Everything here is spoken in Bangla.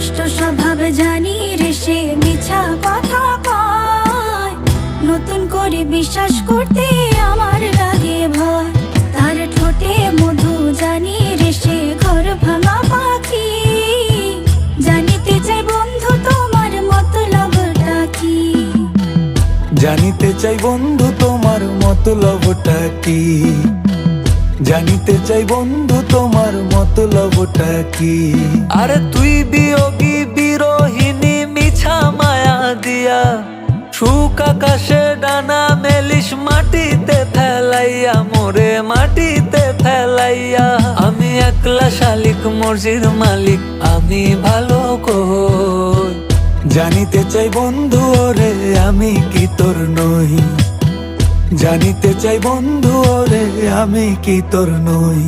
নষ্ট স্বভাব জানি রে সে মিছা কথা কয়, নতুন করে বিশ্বাস করতে আমার লাগে ভয়। তার ঠোঁটে মধু জানি রে সে ঘর ভাঙা পাখি, জানিতে চাই বন্ধু তোমার মতলবটা কি। জানিতে চাই বন্ধু তোমার মতলবটা কি, জানিতে চাই বন্ধু তোমার মতলবটা কি। আরে তুই বিয়োগী বিরোহিনী মিছা মায়া দিয়া, সুখ আকাশে ডানা মেলিস মাটিতে ফেলাইয়া, মোরে মাটিতে ফেলাইয়া। আমি একলা শালিক মর্জির মালিক, আমি ভালো কই। জানিতে চাই বন্ধু ওরে আমি কি তোর নই, জানিতে চাই বন্ধু ওরে আমি কি তোর নই।